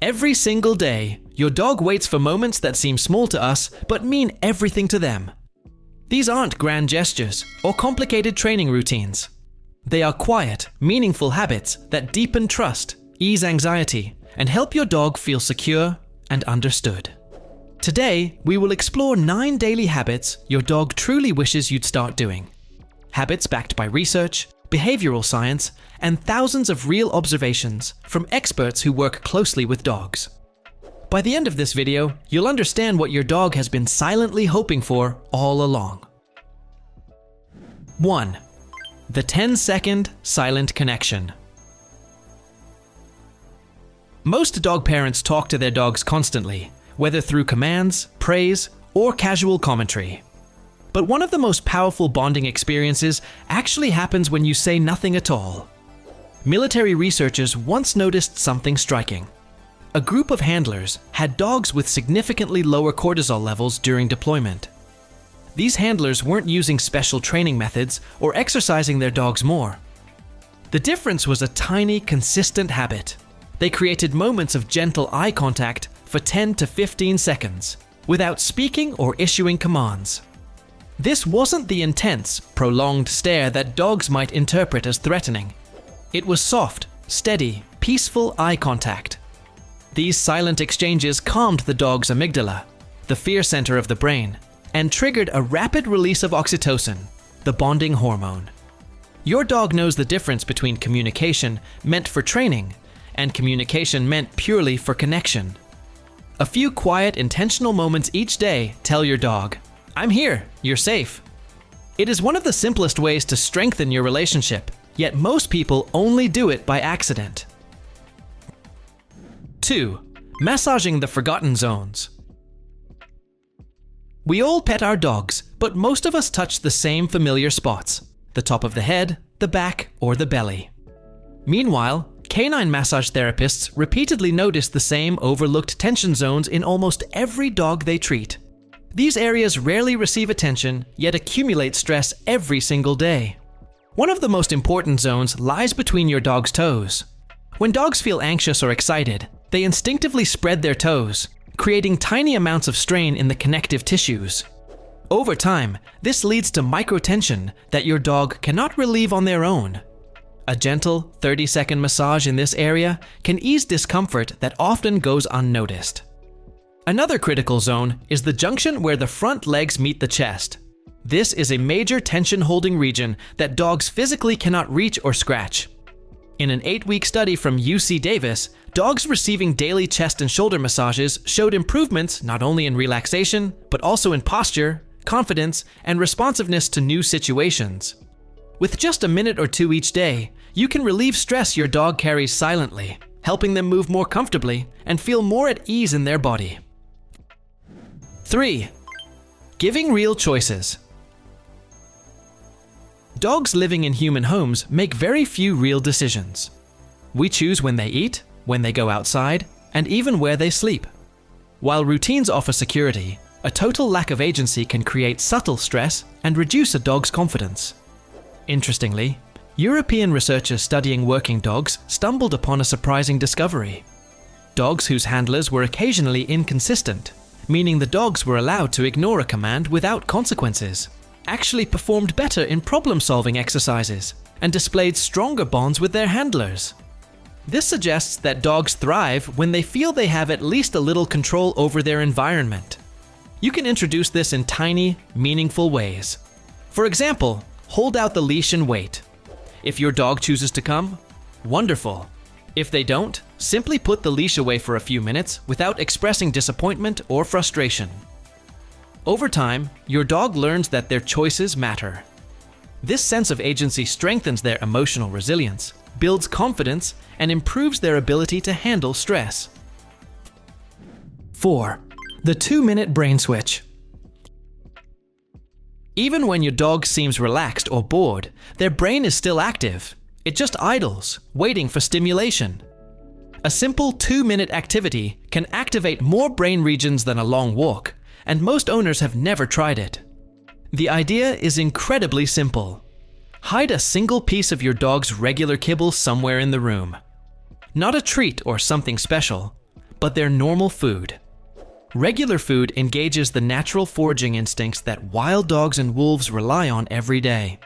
Every single day, your dog waits for moments that seem small to us but mean everything to them. These aren't grand gestures or complicated training routines. They are quiet, meaningful habits that deepen trust, ease anxiety, and help your dog feel secure and understood. Today, we will explore 9 daily habits your dog truly wishes you'd start doing. Habits backed by research, behavioral science, and thousands of real observations from experts who work closely with dogs. By the end of this video, you'll understand what your dog has been silently hoping for all along. 1. The 10-second silent connection. Most dog parents talk to their dogs constantly, whether through commands, praise, or casual commentary. But one of the most powerful bonding experiences actually happens when you say nothing at all. Military researchers once noticed something striking. A group of handlers had dogs with significantly lower cortisol levels during deployment. These handlers weren't using special training methods or exercising their dogs more. The difference was a tiny, consistent habit. They created moments of gentle eye contact for 10 to 15 seconds, without speaking or issuing commands. This wasn't the intense, prolonged stare that dogs might interpret as threatening. It was soft, steady, peaceful eye contact. These silent exchanges calmed the dog's amygdala, the fear center of the brain, and triggered a rapid release of oxytocin, the bonding hormone. Your dog knows the difference between communication meant for training and communication meant purely for connection. A few quiet, intentional moments each day tell your dog, "I'm here, you're safe." It is one of the simplest ways to strengthen your relationship, yet most people only do it by accident. 2. Massaging the forgotten zones. We all pet our dogs, but most of us touch the same familiar spots: the top of the head, the back, or the belly. Meanwhile, canine massage therapists repeatedly notice the same overlooked tension zones in almost every dog they treat. These areas rarely receive attention, yet accumulate stress every single day. One of the most important zones lies between your dog's toes. When dogs feel anxious or excited, they instinctively spread their toes, creating tiny amounts of strain in the connective tissues. Over time, this leads to microtension that your dog cannot relieve on their own. A gentle 30-second massage in this area can ease discomfort that often goes unnoticed. Another critical zone is the junction where the front legs meet the chest. This is a major tension-holding region that dogs physically cannot reach or scratch. In an 8-week study from UC Davis, dogs receiving daily chest and shoulder massages showed improvements not only in relaxation, but also in posture, confidence, and responsiveness to new situations. With just a minute or 2 each day, you can relieve stress your dog carries silently, helping them move more comfortably and feel more at ease in their body. 3. Giving real choices. Dogs living in human homes make very few real decisions. We choose when they eat, when they go outside, and even where they sleep. While routines offer security, a total lack of agency can create subtle stress and reduce a dog's confidence. Interestingly, European researchers studying working dogs stumbled upon a surprising discovery. Dogs whose handlers were occasionally inconsistent, meaning the dogs were allowed to ignore a command without consequences, actually performed better in problem-solving exercises and displayed stronger bonds with their handlers. This suggests that dogs thrive when they feel they have at least a little control over their environment. You can introduce this in tiny, meaningful ways. For example, hold out the leash and wait. If your dog chooses to come, wonderful. If they don't, simply put the leash away for a few minutes without expressing disappointment or frustration. Over time, your dog learns that their choices matter. This sense of agency strengthens their emotional resilience, builds confidence, and improves their ability to handle stress. 4. The 2-minute brain switch. Even when your dog seems relaxed or bored, their brain is still active. It just idles, waiting for stimulation. A simple 2-minute activity can activate more brain regions than a long walk, and most owners have never tried it. The idea is incredibly simple. Hide a single piece of your dog's regular kibble somewhere in the room. Not a treat or something special, but their normal food. Regular food engages the natural foraging instincts that wild dogs and wolves rely on every day.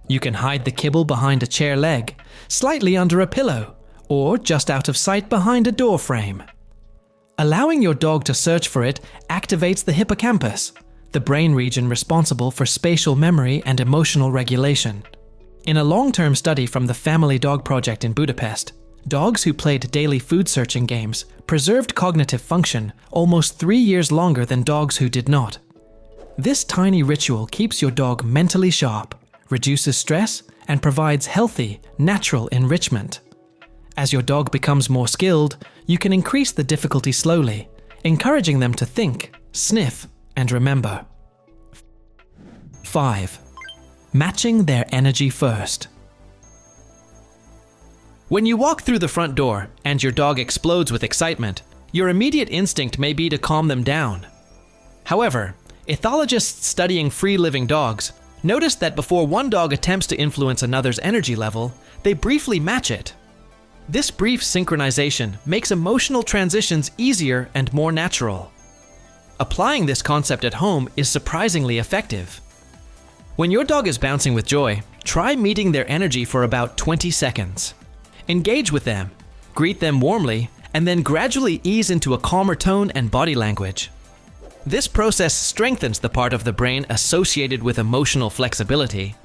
You can hide the kibble behind a chair leg, slightly under a pillow, or just out of sight behind a door frame. Allowing your dog to search for it activates the hippocampus, the brain region responsible for spatial memory and emotional regulation. In a long-term study from the Family Dog Project in Budapest, dogs who played daily food searching games preserved cognitive function almost 3 years longer than dogs who did not. This tiny ritual keeps your dog mentally sharp, reduces stress, and provides healthy, natural enrichment. As your dog becomes more skilled, you can increase the difficulty slowly, encouraging them to think, sniff, and remember. 5. Matching their energy first. When you walk through the front door and your dog explodes with excitement, your immediate instinct may be to calm them down. However, ethologists studying free-living dogs noticed that before one dog attempts to influence another's energy level, they briefly match it. This brief synchronization makes emotional transitions easier and more natural. Applying this concept at home is surprisingly effective. When your dog is bouncing with joy, try meeting their energy for about 20 seconds. Engage with them, greet them warmly, and then gradually ease into a calmer tone and body language. This process strengthens the part of the brain associated with emotional flexibility.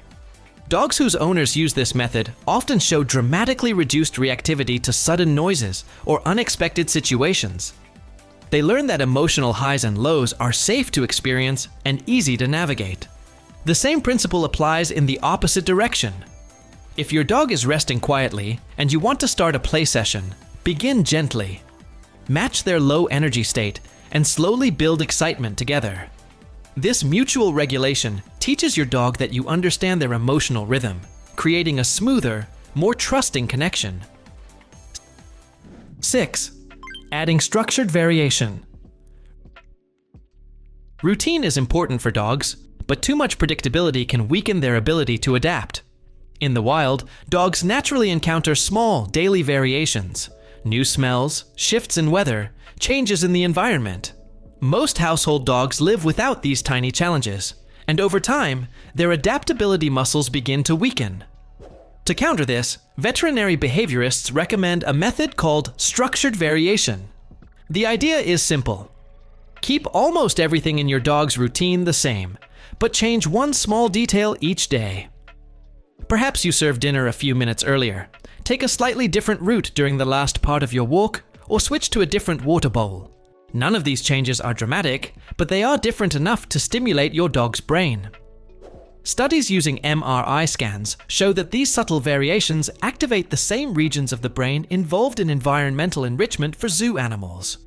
Dogs whose owners use this method often show dramatically reduced reactivity to sudden noises or unexpected situations. They learn that emotional highs and lows are safe to experience and easy to navigate. The same principle applies in the opposite direction. If your dog is resting quietly and you want to start a play session, begin gently. Match their low energy state and slowly build excitement together. This mutual regulation teaches your dog that you understand their emotional rhythm, creating a smoother, more trusting connection. 6. Adding structured variation. Routine is important for dogs, but too much predictability can weaken their ability to adapt. In the wild, dogs naturally encounter small, daily variations, new smells, shifts in weather, changes in the environment. Most household dogs live without these tiny challenges, and over time, their adaptability muscles begin to weaken. To counter this, veterinary behaviorists recommend a method called structured variation. The idea is simple. Keep almost everything in your dog's routine the same, but change one small detail each day. Perhaps you serve dinner a few minutes earlier, take a slightly different route during the last part of your walk, or switch to a different water bowl. None of these changes are dramatic, but they are different enough to stimulate your dog's brain. Studies using MRI scans show that these subtle variations activate the same regions of the brain involved in environmental enrichment for zoo animals.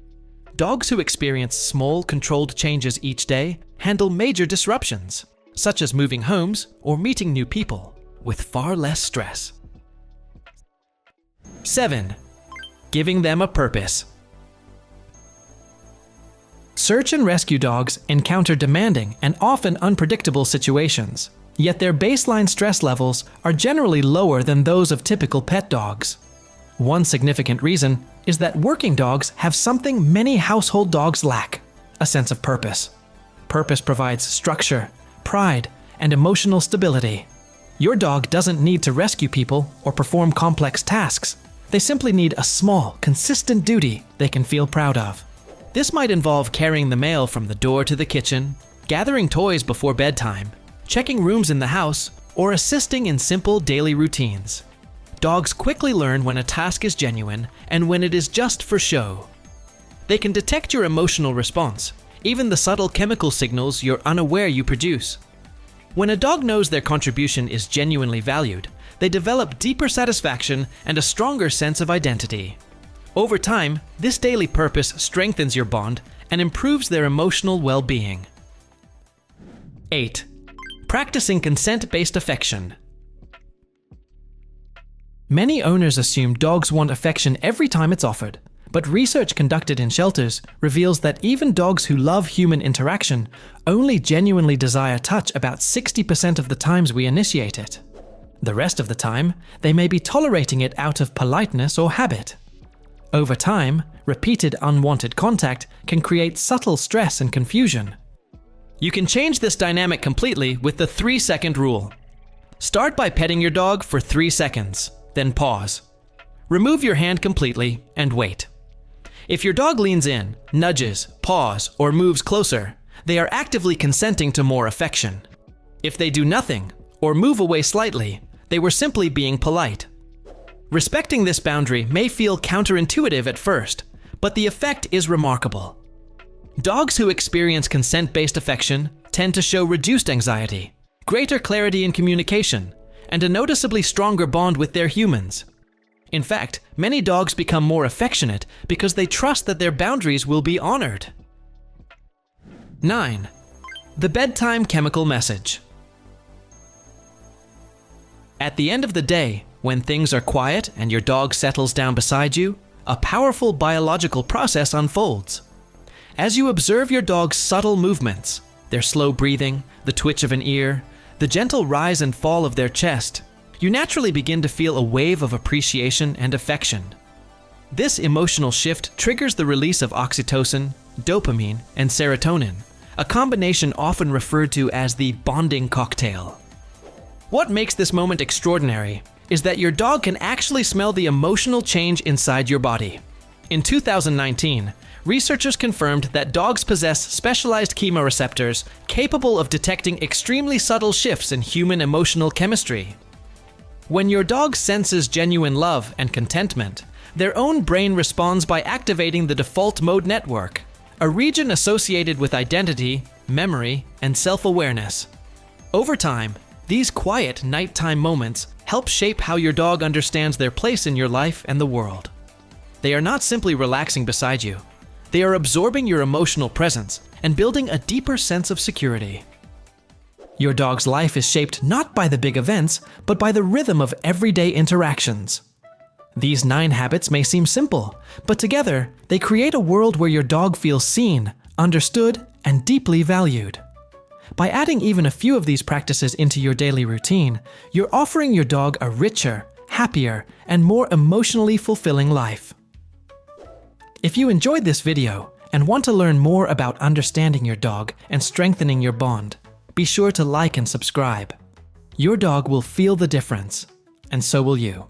Dogs who experience small, controlled changes each day handle major disruptions, such as moving homes or meeting new people, with far less stress. 7. Giving them a purpose. Search and rescue dogs encounter demanding and often unpredictable situations, yet their baseline stress levels are generally lower than those of typical pet dogs. One significant reason is that working dogs have something many household dogs lack: a sense of purpose. Purpose provides structure, pride, and emotional stability. Your dog doesn't need to rescue people or perform complex tasks. They simply need a small, consistent duty they can feel proud of. This might involve carrying the mail from the door to the kitchen, gathering toys before bedtime, checking rooms in the house, or assisting in simple daily routines. Dogs quickly learn when a task is genuine and when it is just for show. They can detect your emotional response, even the subtle chemical signals you're unaware you produce. When a dog knows their contribution is genuinely valued, they develop deeper satisfaction and a stronger sense of identity. Over time, this daily purpose strengthens your bond and improves their emotional well-being. 8. Practicing consent-based affection. Many owners assume dogs want affection every time it's offered, but research conducted in shelters reveals that even dogs who love human interaction only genuinely desire touch about 60% of the times we initiate it. The rest of the time, they may be tolerating it out of politeness or habit. Over time, repeated unwanted contact can create subtle stress and confusion. You can change this dynamic completely with the 3-second rule. Start by petting your dog for 3 seconds, then pause. Remove your hand completely and wait. If your dog leans in, nudges, paws, or moves closer, they are actively consenting to more affection. If they do nothing, or move away slightly, they were simply being polite. Respecting this boundary may feel counterintuitive at first, but the effect is remarkable. Dogs who experience consent-based affection tend to show reduced anxiety, greater clarity in communication, and a noticeably stronger bond with their humans. In fact, many dogs become more affectionate because they trust that their boundaries will be honored. 9. The bedtime chemical message. At the end of the day, when things are quiet and your dog settles down beside you, a powerful biological process unfolds. As you observe your dog's subtle movements, their slow breathing, the twitch of an ear, the gentle rise and fall of their chest, you naturally begin to feel a wave of appreciation and affection. This emotional shift triggers the release of oxytocin, dopamine, and serotonin, a combination often referred to as the bonding cocktail. What makes this moment extraordinary is that your dog can actually smell the emotional change inside your body. In 2019, researchers confirmed that dogs possess specialized chemoreceptors capable of detecting extremely subtle shifts in human emotional chemistry. When your dog senses genuine love and contentment, their own brain responds by activating the default mode network, a region associated with identity, memory, and self-awareness. Over time, these quiet nighttime moments help shape how your dog understands their place in your life and the world. They are not simply relaxing beside you. They are absorbing your emotional presence and building a deeper sense of security. Your dog's life is shaped not by the big events, but by the rhythm of everyday interactions. These 9 habits may seem simple, but together they create a world where your dog feels seen, understood, and deeply valued. By adding even a few of these practices into your daily routine, you're offering your dog a richer, happier, and more emotionally fulfilling life. If you enjoyed this video and want to learn more about understanding your dog and strengthening your bond, be sure to like and subscribe. Your dog will feel the difference, and so will you.